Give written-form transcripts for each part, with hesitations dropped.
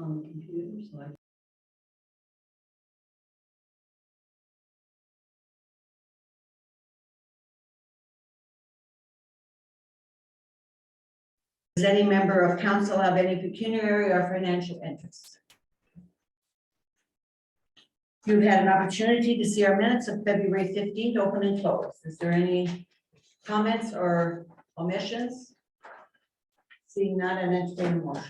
on the computer, so I. Does any member of council have any pecuniary or financial interest? You've had an opportunity to see our minutes of February 15th, open and closed. Is there any comments or omissions? Seeing none, and entertain a motion.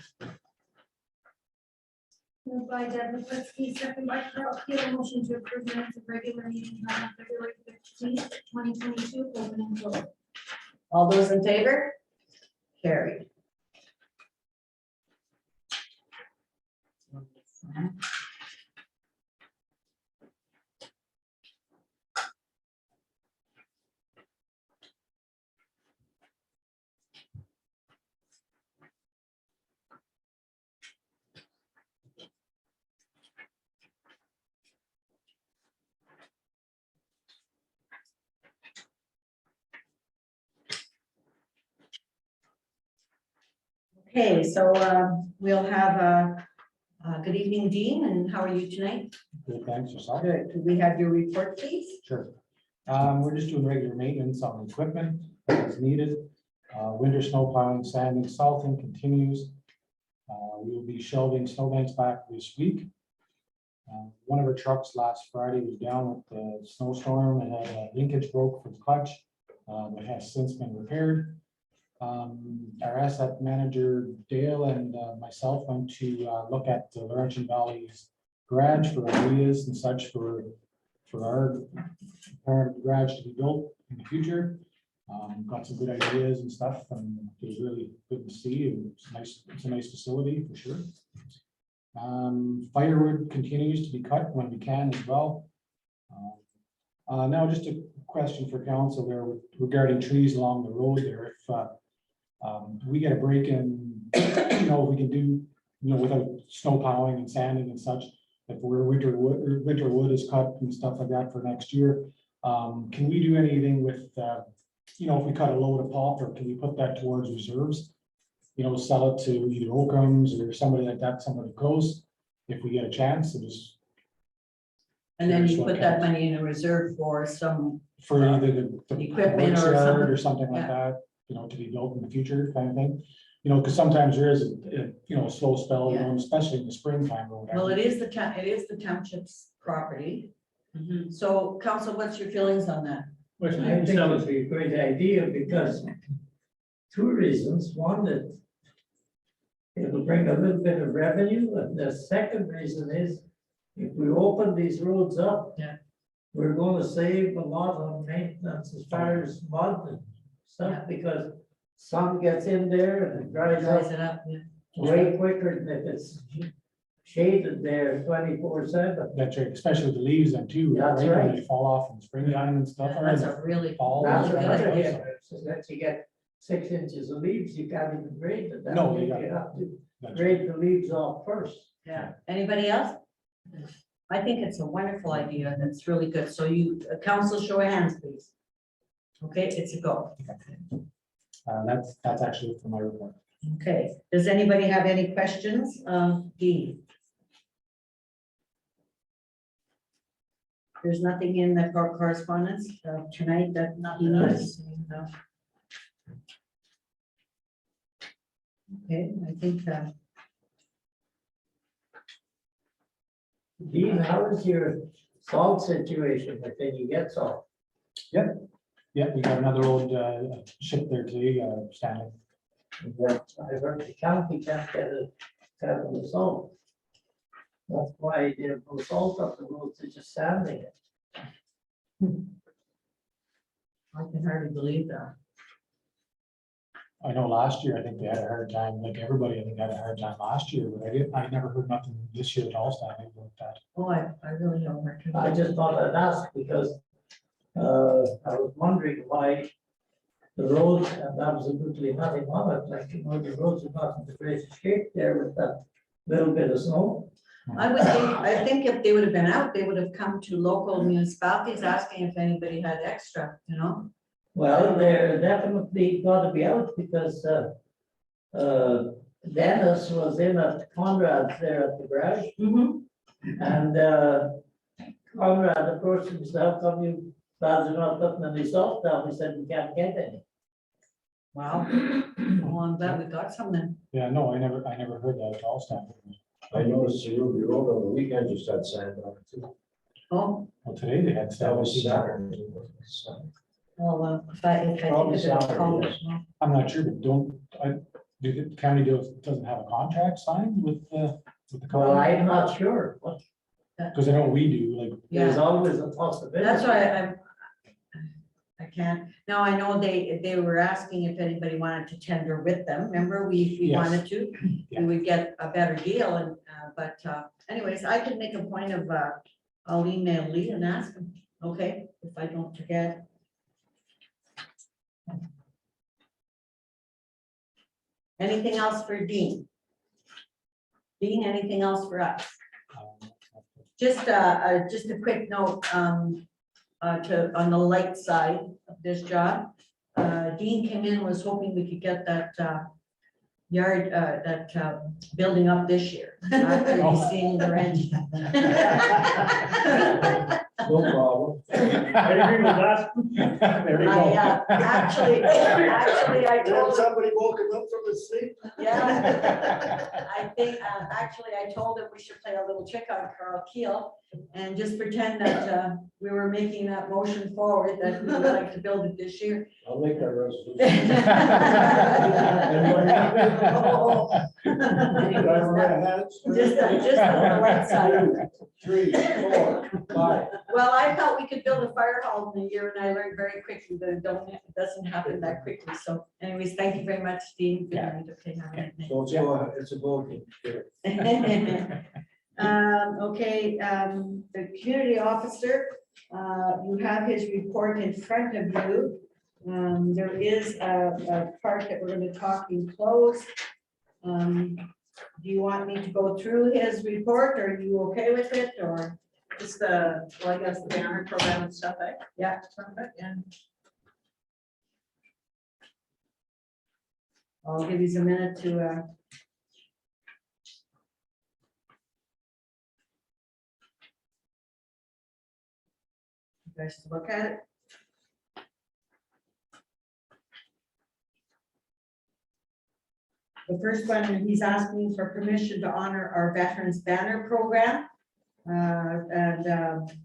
Moved by Deb Lipinski, second by Carl Keel, motion to approve minutes of regular meeting on February 15th, 2022, open and closed. All those in favor? Carried. Okay, so we'll have good evening, Dean, and how are you tonight? Good, thanks, yourself. Good. Could we have your report, please? Sure. We're just doing regular maintenance on the equipment as needed. Winter snow plowing, sanding, salting continues. We will be shelving snowbanks back this week. One of our trucks last Friday was down with the snowstorm and had a linkage broke for the clutch. It has since been repaired. Our asset manager Dale and myself went to look at the Laurentian Valley's garage for ideas and such for our garage to be built in the future. Got some good ideas and stuff, and it was really good to see. And it's a nice facility for sure. Firewood continues to be cut when we can as well. Now just a question for council there regarding trees along the road there. If we get a break in, if we can do, without snow plowing and sanding and such, if winter wood is cut and stuff like that for next year, can we do anything with, if we cut a load of poplar, can we put that towards reserves? Sell it to either Oakham's or somebody like that, somebody close, if we get a chance to just. And then you put that money in a reserve for some, For either the equipment works or yard something. or something like Yeah. that, to be built in the future kind of thing. Because sometimes there is a slow spell, Yeah. especially in the springtime or whatever. well, it is the township's property. So council, what's your feelings on that? Which I think that would be a great idea because two reasons. One, that it will bring a little bit of revenue. And the second reason is if we open these roads up, Yeah. we're going to save a lot on maintenance as far as mud and stuff Yeah. because sun gets in there and it dries Rise up it up, yeah. way quicker than if it's shaded there 24/7. That's right, especially with the leaves and too. That's When right. they fall off in springtime and stuff. Yeah, that's a really, Fall. That's really another good. hindrance, is that you get 6 inches of leaves, you can't even grade it. No, You you got- have to That's right. grade the leaves off first. yeah. Anybody else? I think it's a wonderful idea. That's really good. So you, council, show of hands, please. Okay, it's a go. That's actually for my report. Okay, does anybody have any questions? Dean? There's nothing in the correspondence tonight that he needs? No. Okay, I think, Dean, how is your salt situation? Can you get salt? Yeah, we got another old ship there today, standing. I heard the county can't get it, have the salt. That's why they have no salt up the road, they're just sanding it. I can hardly believe that. I know last year, I think they had a hard time, like everybody, I think had a hard time last year, but I never heard nothing this year at all standing about that. Oh, I really don't. Recognize. I just thought I'd ask because I was wondering why the roads have absolutely nothing on it, like, the roads are not in the greatest shape there with that little bit of snow. I think if they would have been out, they would have come to local municipalities asking if anybody had extra, Well, they're definitely gotta be out because Dennis was in at Conrad's there at the garage, Mhm. and, Conrad approached him, said, how come you lads are not putting any salt down? He said, we can't get any. Wow. Well, I'm glad we got some then. Yeah, no, I never heard that at all, Stanford. I noticed the Ruby Road on the weekend just had sand on it too. Oh, Well, today they had. That was 17. Saturday. well, if I think Probably of it, I'll call Saturday, it. I'm not sure, but do the county doesn't have a contract signed with the Well, county? I'm not sure, but Because I know we do, like, there's Yeah, always a possibility. that's why I can't. Now, I know they were asking if anybody wanted to tender with them. Remember, if we Yes. wanted to, Yeah. we would get a better deal and, but, anyways, I can make a point of, I'll email Lee and ask him, okay, if I don't forget. Anything else for Dean? Dean, anything else for us? Just a quick note, on the light side of this job. Dean came in, was hoping we could get that, building up this year. After he's seeing the wrench. No problem. I agree with that. There you go. Actually, I told him, somebody woke him up from his sleep? yeah. I think, actually, I told him we should play a little trick on Carl Keel and just pretend that, we were making that motion forward, that we would like to build it this year. I'll make that resolution. Just on the light side. 3, 4, 5. Well, I thought we could build a fire hall in a year, and I learned very quickly that it doesn't happen that quickly. So anyways, thank you very much, Steve. Good Yeah. night. Okay, have a good night. So it's a voting. Okay, the community officer, you have his report in front of you. There is a part that we're gonna talk in close. Do you want me to go through his report? Are you okay with it, or? Just the, well, I guess the banner program and stuff, eh? Yeah. Yeah. I'll give you a minute to, you guys to look at it. The first one, he's asking for permission to honor our Veterans Banner Program.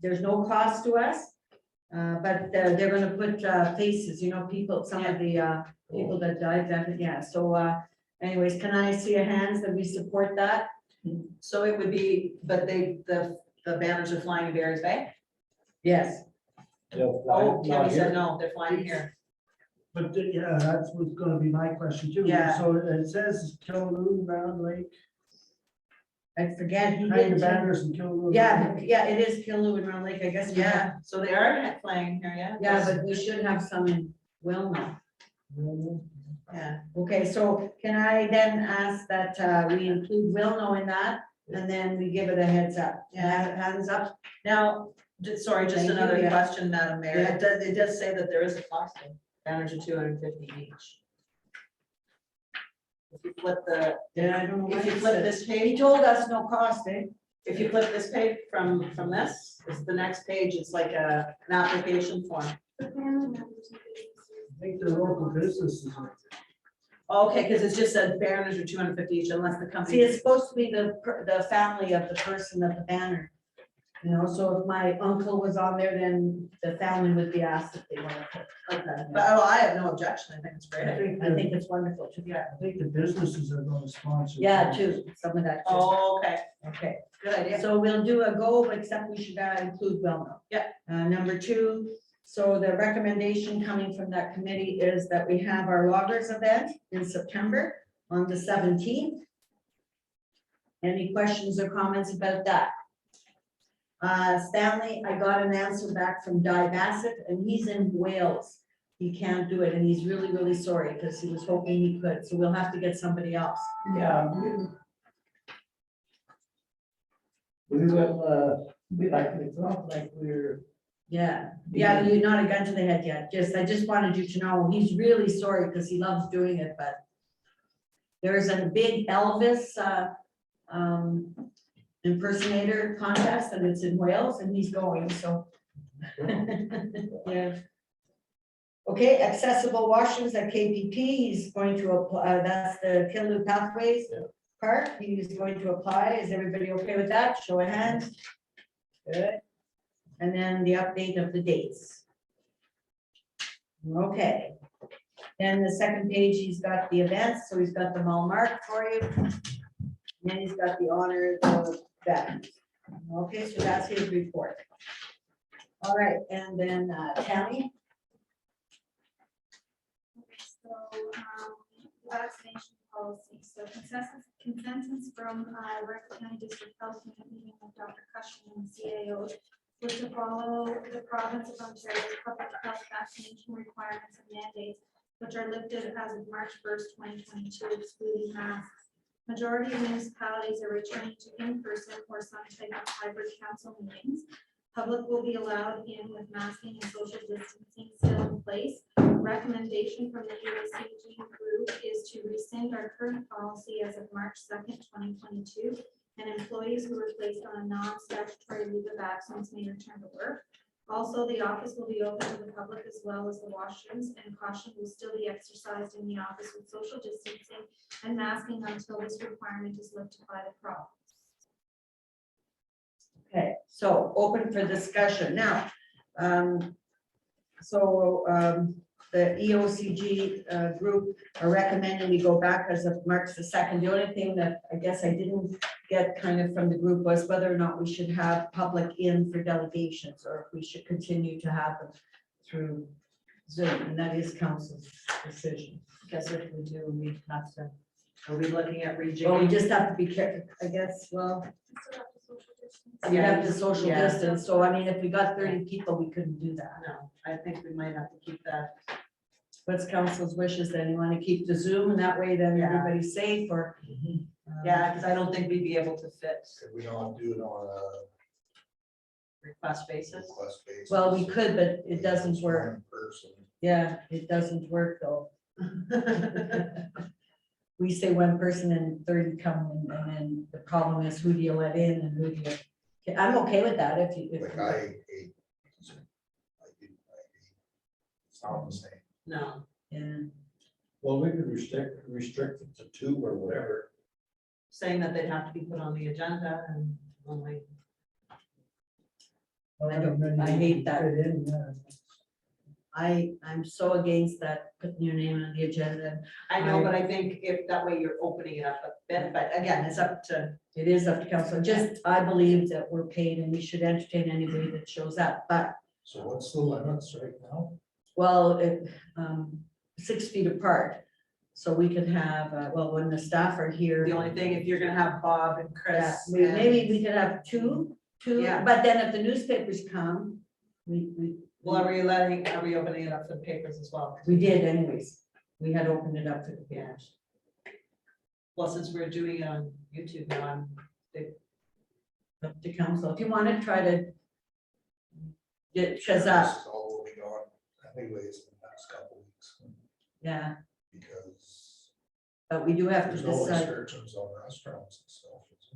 There's no cost to us. But they're gonna put faces, people, some of the people that died, yeah, so anyways, can I see a hands that we support that? So it would be, but the banners are flying in Barry's Bay? Yes. Oh, Kenny said no, they're flying here. But, yeah, that's what's gonna be my question too. Yeah. So it says Killaloe, Round Lake, I forget, he hang the did, banners in Killaloe. yeah, it is Killaloe and Round Lake, I guess. we have- Yeah, so they are flying here, yeah. Yeah, but we should have some in Wilmot. Yeah, Okay, so can I then ask that we include Wilno in that, and then we give it a heads up? Yeah. Hands up? now, sorry, just Thank you, another yeah. question, Madam Mayor. Yeah. It does say that there is a cost. Banners are 250 each. If you flip Yeah, I don't know. if you why flip it this said- He page, told us no cost, eh? if you flip this page from this, it's the next page, it's like an application form. I think the local businesses. Okay, because it's just said banners are 250 each unless the See, company. it's supposed to be the family of the person of the banner. So if my uncle was on there, then the family would be asked if they want to put. Okay, but oh, I have no objection, I think it's I great. think, I think it's wonderful too. Yeah. I think the businesses are gonna sponsor. Yeah, too, some of that. too. Oh, okay, Okay, good idea. so we'll do a go, except we should include Wellno. Yeah. Number two, so the recommendation coming from that committee is that we have our loggers event in September on the 17th. Any questions or comments about that? Stanley, I got an answer back from Di Bassett, and he's in Wales. He can't do it, and he's really, really sorry, because he was hoping he could, so we'll have to get somebody else. Yeah. We will, it's not like we're. Yeah, you're not a gun to the head yet, I just wanted you to know, he's really sorry, because he loves doing it, but There's a big Elvis impersonator contest, and it's in Wales, and he's going, so. Yeah. Okay, accessible washrooms at KPP, he's going to apply, that's the Killaloe Pathways part, he's going to apply, is everybody okay with that? Show of hands. Good. And then the update of the dates. Okay. Then the second page, he's got the events, so he's got them all marked for you. And then he's got the honor of that. Okay, so that's his report. All right, and then Tammy, Vaccination policy, so consensus from Rutland County District Health Unit meeting with Dr. Cushman and CAO was to follow the province of Ontario's public health vaccination requirements and mandates, which are lifted as of March 1st, 2022, excluding masks. Majority of municipalities are returning to in-person or some type of hybrid council meetings. Public will be allowed in with masking and social distancing still in place. Recommendation from the UACG group is to rescind our current policy as of March 2nd, 2022, and employees who were placed on a non-statutory leave of absence may return to work. Also, the office will be open to the public as well as the washrooms, and caution will still be exercised in the office with social distancing and masking until this requirement is lifted by the province. okay, so open for discussion now. The EOCG group are recommending we go back as of March the 2nd. The only thing that I guess I didn't get kind of from the group was whether or not we should have public in for delegations, or if we should continue to have them through Zoom, and that is council's decision. Guess if we do, we have to, are we looking at Well, we rejigging? just have to be careful, I guess, well, Still have the social distance. we Yeah, have the social yeah. distance, so I mean, if we got 30 people, we couldn't do that. No, I think we might have to keep that. What's council's wishes then? You want to keep the Zoom and that way then Yeah. everybody's safe, or? Yeah, because I don't think we'd be able to fit Could we not do it on request a basis. request basis? Well, we could, but it doesn't work. One person. Yeah, it doesn't work though. We say one person and 30 come, and then the problem is who do you let in and who do you? I'm okay with that if you. Like I hate. It's not the same. No, Yeah, Well, we could restrict it to 2 or whatever. saying that they'd have to be put on the agenda and only, I hate that. Fit in, yeah. I'm so against that, putting your name on the agenda. I know, but I think if that way you're opening it up a bit, but again, it's up to, It is up to council. Just, I believe that we're paid and we should entertain anybody that shows up, but, So what's the limits right now? well, 6 feet apart. So we could have, well, when the staff are here. the only thing, if you're gonna have Bob and Yeah, Chris. maybe we could have two, Yeah. but then if the newspapers come, Well, are we opening it up for the papers as well? we did anyways. We had opened it up to the Yeah. papers. Well, since we're doing it on YouTube now, Up to council. If you want to try to get, because, This is all will be gone anyways in the next couple weeks, yeah, because but we do have to there's no decide. restrictions on restaurants and stuff. is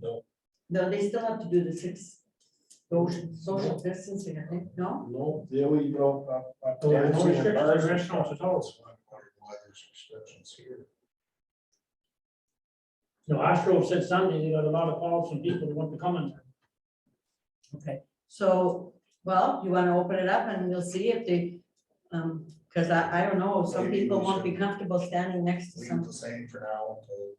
there? No, they still have to do the 6 social distancing, I think, no? No, the way you go up. There's no restrictions on restaurants at all. So I'm wondering why there's restrictions here. No, Astro said Sunday, they got a lot of calls from people who want to come in. Okay, so, well, you want to open it up and we'll see if they, because I don't know, some Maybe people we won't be should comfortable standing next to Leave some, the same for now until.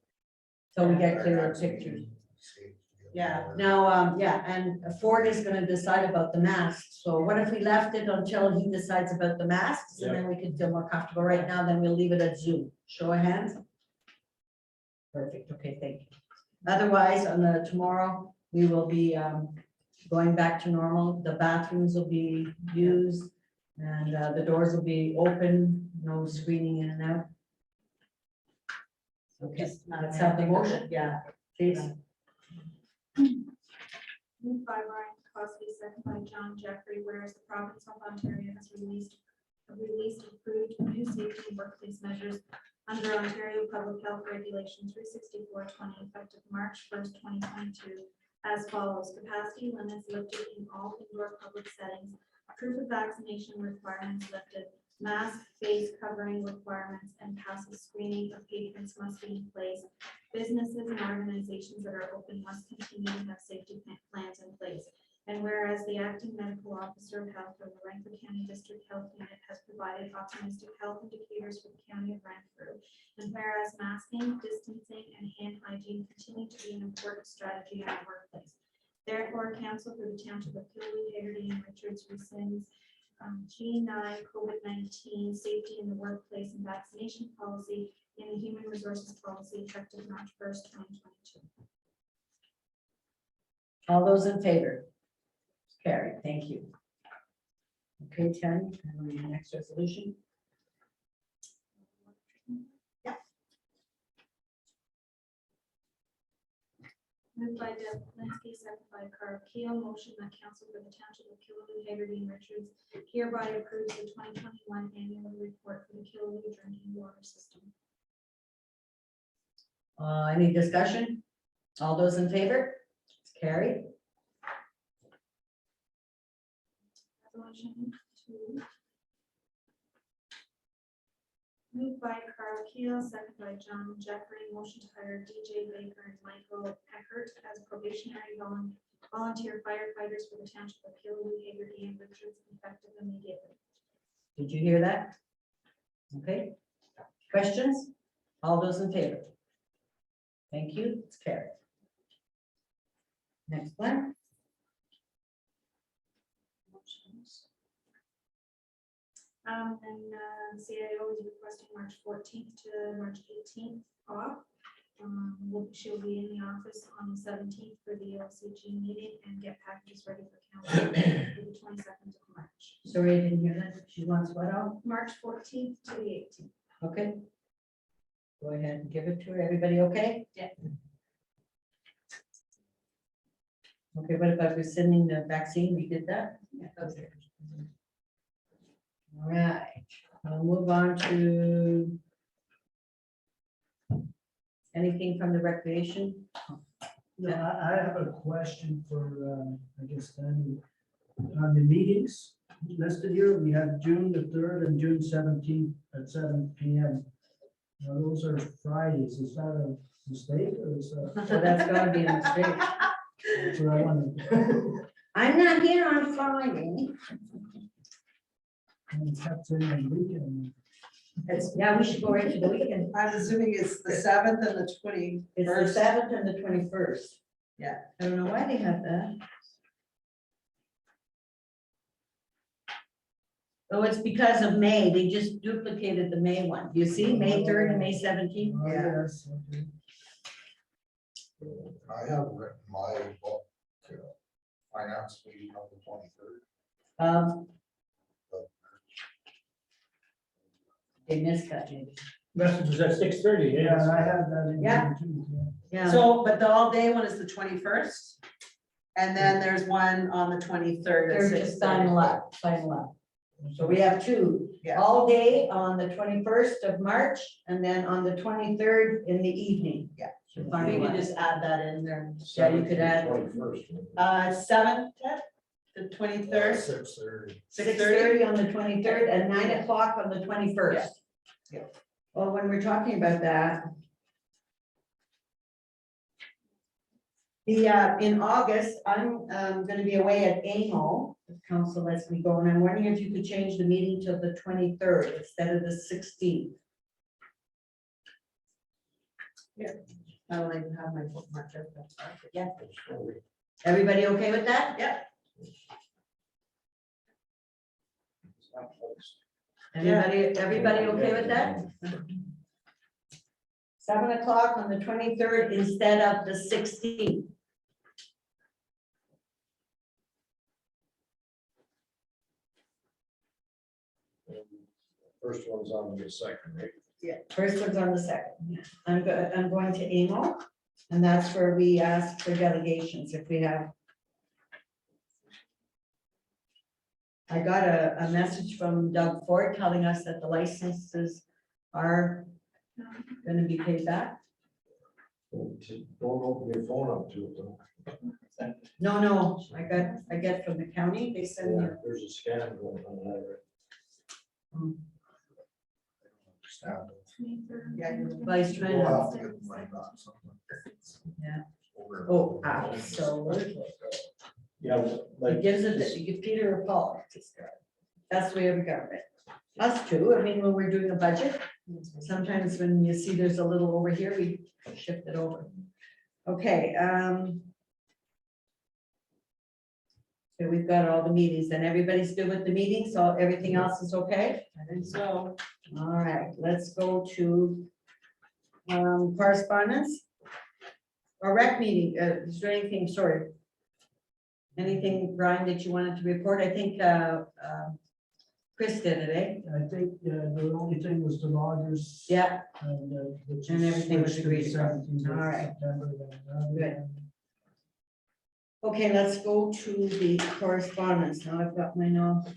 so we get our clearer next pictures. meeting, see if we get Yeah. more. Now, yeah, and Ford is gonna decide about the masks, so what if we left it until he decides about the masks, and then we can feel more comfortable right now, then we'll leave it at Zoom, show of hands? Perfect, okay, thank you. Otherwise, on the tomorrow, we will be going back to normal, the bathrooms will be used, and the doors will be open, no screening in and out. Okay, just not let's have the anything that- motion. Yeah, please. Moved by Brian Cosby, second by John Jeffrey, whereas the province of Ontario has released approved new safety and workplace measures under Ontario Public Health Regulation 364-20, effective March 1st, 2022, as follows: capacity limits lifted in all indoor public settings, proof of vaccination requirements lifted, mask, face covering requirements, and passive screening of patrons must be in place. Businesses and organizations that are open must continue to have safety plans in place. And whereas the acting medical officer of health of the Renfrew County District Health Unit has provided optimistic health indicators for the county of Renfrew, and whereas masking, distancing, and hand hygiene continue to be an important strategy in the workplace. Therefore, Council for the Township of Killarney, Hagerty, and Richards rescinds G9 COVID-19 safety in the workplace and vaccination policy in the human resources policy effective March 1st, 2022. All those in favor? Carried, thank you. Okay, 10, the next resolution. Moved by Deb Linsky, second by Carl Keel, motion that council for the township of Killarney, Hagerty, and Richards hereby approves the 2021 annual report for the Killarney drinking water system. Any discussion? All those in favor? It's carried. Resolution 2. Moved by Carl Keel, second by John Jeffrey, motion to hire DJ Baker and Michael Eckert as probationary volunteer firefighters for the township of Killarney, Hagerty, and Richards effective immediately. Did you hear that? Okay. Questions? All those in favor? Thank you, it's carried. Next one. CIO is requesting March 14th to March 18th off. She'll be in the office on the 17th for the LCG meeting and get packages ready for council for the 22nd of March. Sorry, I didn't hear that. She wants what out? March 14th to the 18th. Okay. Go ahead and give it to her. Everybody okay? Yeah. Okay, what about rescinding the vaccine? We did that? Yeah. Okay. All right, we'll move on to anything from the recreation. Yeah, I have a question for, I guess, Danny. On the meetings listed here, we have June the 3rd and June 17th at 7 p.m. Now, those are Fridays. Is that a mistake or is that? So that's gotta be a mistake. That's what I wanted. I'm not here on Friday. And kept in the weekend. Yeah, we should go right to the weekend. I'm assuming it's the 7th and the 21st. It's the 7th and the 21st. Yeah. I don't know why they have that. Oh, it's because of May. They just duplicated the May one. You see, May 3rd and May 17th. Oh, Yeah. yes, okay. I have written my book, finance meeting on the 23rd. They missed that, maybe. Message was at 6:30. Yeah, and I have that in. Yeah. here too, yeah. Yeah. So, but the all-day one is the 21st. And then there's one on the 23rd. They're at just 6:30. final up, final up. So we have two, Yeah. all day on the 21st of March and then on the 23rd in the evening. Yeah. The We final can one. just add that in there. Yeah, you could add- 21st. 7th, Ted? The 23rd, 6:30. 6:30 on the 23rd and 9 o'clock on the 21st. Yeah. Well, when we're talking about that. In August, I'm gonna be away at AMO, the council lets me go, and I'm wondering if you could change the meeting to the 23rd instead of the 16th. I don't even have my bookmark. That's fine, but yeah. Everybody okay with that? Yep. Everybody okay with that? 7 o'clock on the 23rd instead of the 16th. First one's on the second, right? First one's on the second. I'm going to AMO, and that's where we ask for delegations if we have. I got a message from Doug Ford telling us that the licenses are gonna be paid back? Don't open your phone up to it though. No, I get from the county, they send me. Yeah, there's a scam going on there. Understand it. Yeah, well, he's trying We'll to, have to get the money back sometime. Yeah. Over- oh, absolutely. Yeah, He like, gives it, you give Peter or Paul, that's the way of the government. Us too, I mean, when we're doing a budget, sometimes when you see there's a little over here, we shift it over. Okay, so we've got all the meetings, and everybody's good with the meeting, so everything else is okay? I think so. All right, let's go to correspondence. Or rec meeting, is there anything, sorry? Anything, Brian, that you wanted to report? I think Chris did it, eh? I think the only thing was the loggers. Yeah, And which And is everything was switched to the agreed upon. 17th of All right. September, then, other Good. than- okay, let's go to the correspondence. Now I've got my notes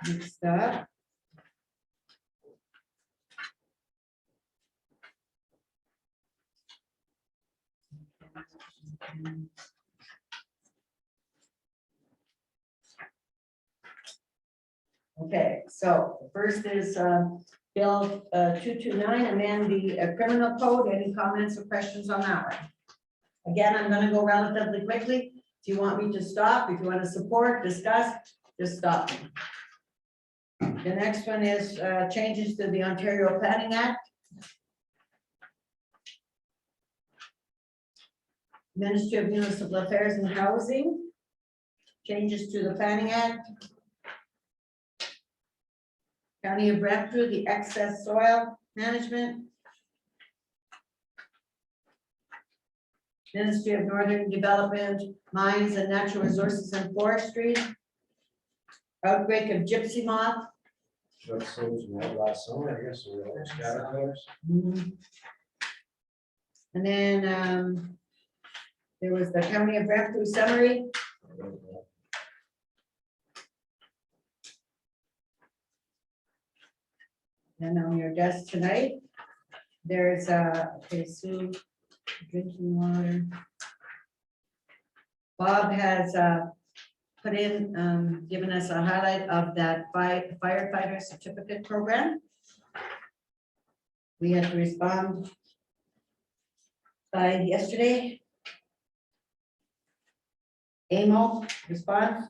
mixed up. Okay, so the first is Bill 229, amend the criminal code. Any comments or questions on that one? Again, I'm gonna go relatively quickly. If you want me to stop, if you want to support, discuss, just stop me. The next one is changes to the Ontario Planning Act. Ministry of Municipal Affairs and Housing. Changes to the Planning Act. County of Brampton, the excess soil management. Ministry of Northern Development, Mines and Natural Resources and Forestry. Outbreak of gypsy moth. that's those we had last summer, I guess, or those caterpillars. And then there was the County of Brampton summary. And on your desk tonight, there's okay, Sue, drinking water. Bob has put in, given us a highlight of that firefighter certificate program. We had to respond by yesterday. Amo, response?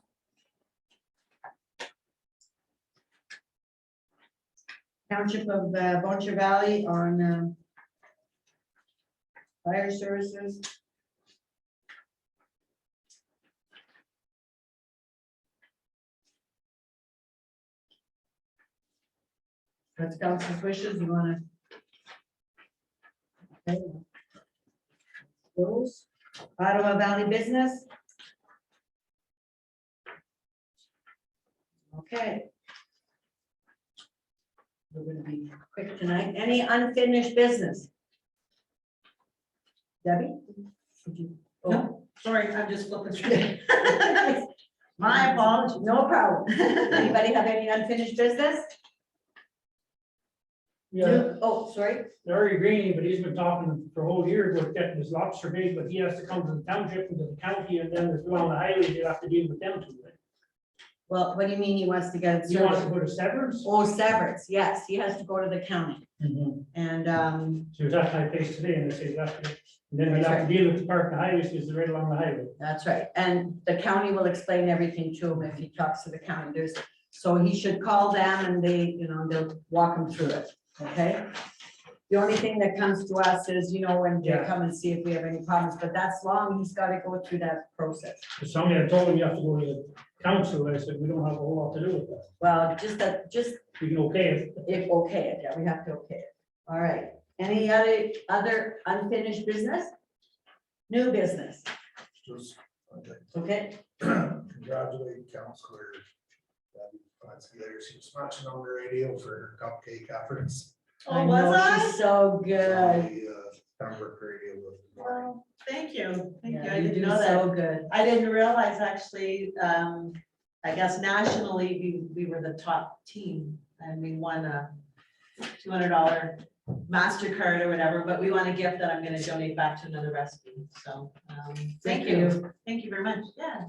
Township of Boncher Valley on fire services. That's council's wishes, you wanna? Okay. Those, Ottawa Valley Business. Okay. We're gonna be quick tonight. Any unfinished business? Debbie? Would you- oh. No, sorry, I'm just flipping through. My apologies. No problem. Anybody have any unfinished business? Yeah, Oh, sorry. Larry Greeny, but he's been talking for a whole year about getting his lots surveyed, but he has to come to the township and to the county, and then there's along the highway, you have to deal with them too. Right? Well, what do you mean he wants to get it He wants to surveyed? go to Severance. Oh, Severance, yes, he has to go to the county. And, So he was at my place today, and they say that's good. And then we'll have to deal with the park and highways, because they're right along the highway. that's right. And the county will explain everything to him if he talks to the county. So he should call them and they, they'll walk him through it, okay? The only thing that comes to us is, when they Yeah. come and see if we have any problems, but that's long, he's gotta go through that process. Because somebody had told him you have to go to the council, I said, we don't have a whole lot to do with that. Well, just We can okay it. if okay it, yeah, we have to okay it. All right. Any other unfinished business? New business, Just, okay. okay? Congratulate Counselor Debbie Lansky. She was smashing on the radio for her cupcake efforts. Oh, know, was I? she's so good. The Pembroke radio was. Well, thank you. Thank you. Yeah, I you didn't do know that. so good. I didn't realize actually, I guess nationally, we were the top team and we won $200 MasterCard or whatever, but we want a gift that I'm gonna donate back to another rescue, so, thank you very much, yeah.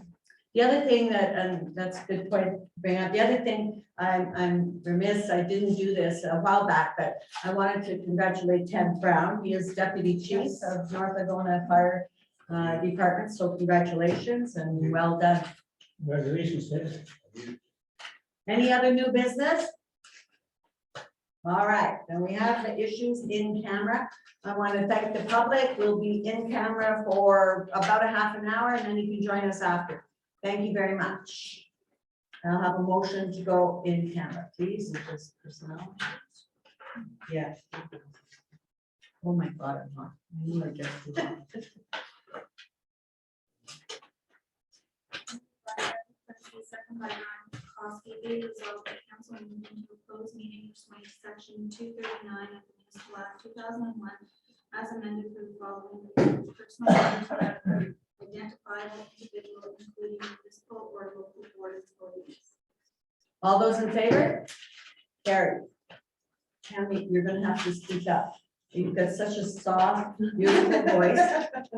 The other thing that, and that's a good point to bring up, the other thing, I'm remiss, I didn't do this a while back, but I wanted to congratulate Ted Brown. He is Deputy Chief of North Agona Fire Department, so congratulations and well done. Congratulations, Ted. Any other new business? All right, then we have the issues in camera. I want to thank the public. We'll be in camera for about a half an hour and then you can join us after. Thank you very much. I'll have a motion to go in camera, please. Is this personnel? Yes. Oh my God, I'm not. I knew I just did that. Second by Ryan Kowalski, be resolved that council will move into a closed meeting pursuant to section 239 of the Municipal Act 2001 as amended for the following reasons. Personal matters that are identifiable individual, including municipal or local board employees. All those in favor? Carry. Tammy, you're gonna have to speak up. You've got such a soft, beautiful voice,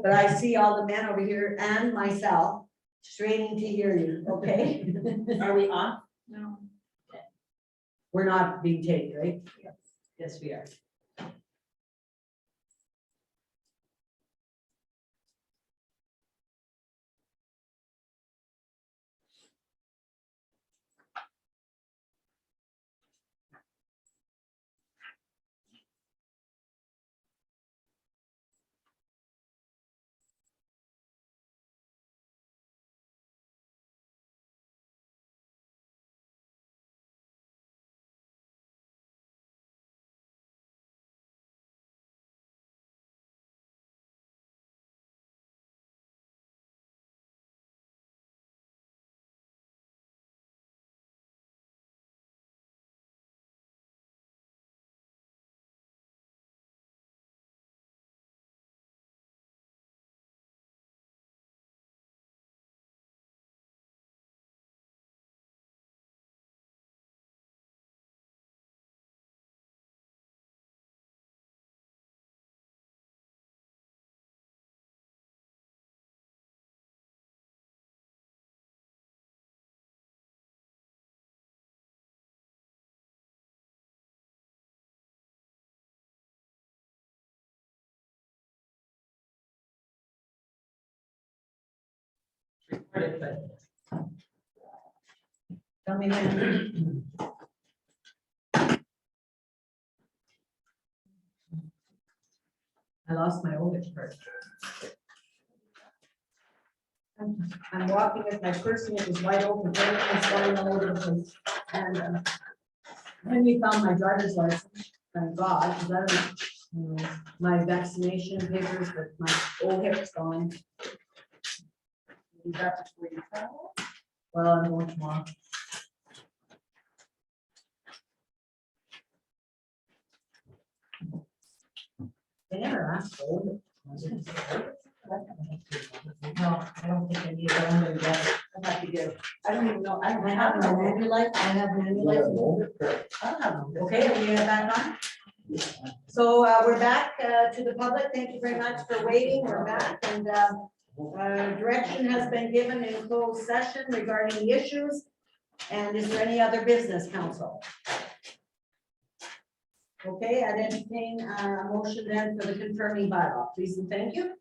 but I see all the men over here and myself straining to hear you, okay? Are we on? No. We're not being taped, right? Yes, we are. Recorded, but Tell me when. I lost my oldest card. I'm walking with my purse and it was wide open, everything's going all over the place. And then we found my driver's license, thank God, because I don't, my vaccination papers, but my old hip's gone. you got to where you travel. Well, I'm going tomorrow. They never asked for it. No, I don't think I need it. I'm gonna get it. I have to get it. I don't even know. I have an Manulife. I have Manulife. I don't have one. Okay, are we back on? So we're back to the public. Thank you very much for waiting. We're back and direction has been given in closed session regarding the issues. And is there any other business, council? Okay, I'd entertain a motion then for the confirming bylaw, please and thank you.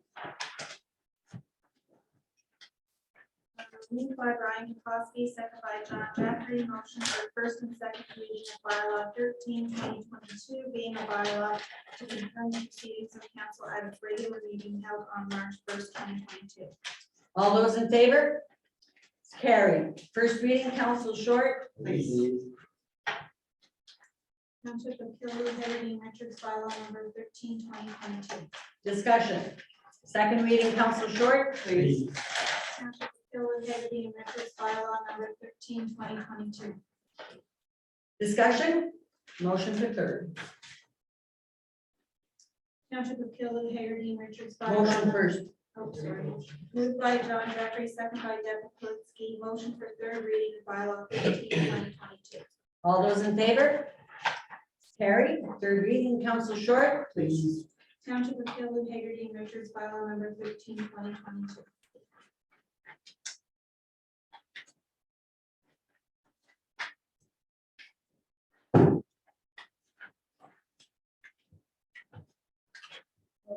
Moved by Brian Kowalski, second by John Jeffrey, motion for first and second reading of bylaw 13/2022, being a bylaw to confirm the proceedings of council at its regular meeting held on March 1st, 2022. All those in favor? It's carried. First reading, council short. Township of Killaroo, Heritage Metrics bylaw number 13/2022. Discussion. Second reading, council short, please. Township of Killaroo, Heritage Metrics bylaw number 13/2022. Discussion. Motion for third. Township of Killaroo, Heritage Metrics Motion bylaw. first. Oh, sorry. Moved by John Jeffrey, second by Deborah Klitzky, motion for third reading of bylaw 13/2022. All those in favor? Carrie, third reading, Council Short, please. Township of Hillwood, Hagerty, and Richards, bylaw number 13, 2022.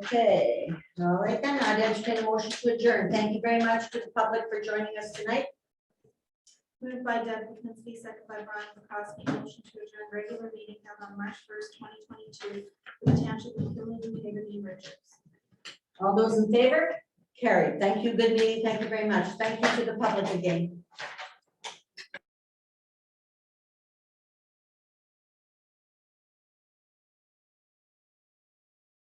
Okay, all right then, I'd entertain a motion to adjourn. Thank you very much to the public for joining us tonight. Moved by Deb Kaminsky, second by Brian McCoskey, motion to adjourn regular meeting held on March 1st, 2022, for the Township of Hillwood, Hagerty, and Richards. All those in favor? Carried. Thank you, good meeting. Thank you very much. Thank you to the public again.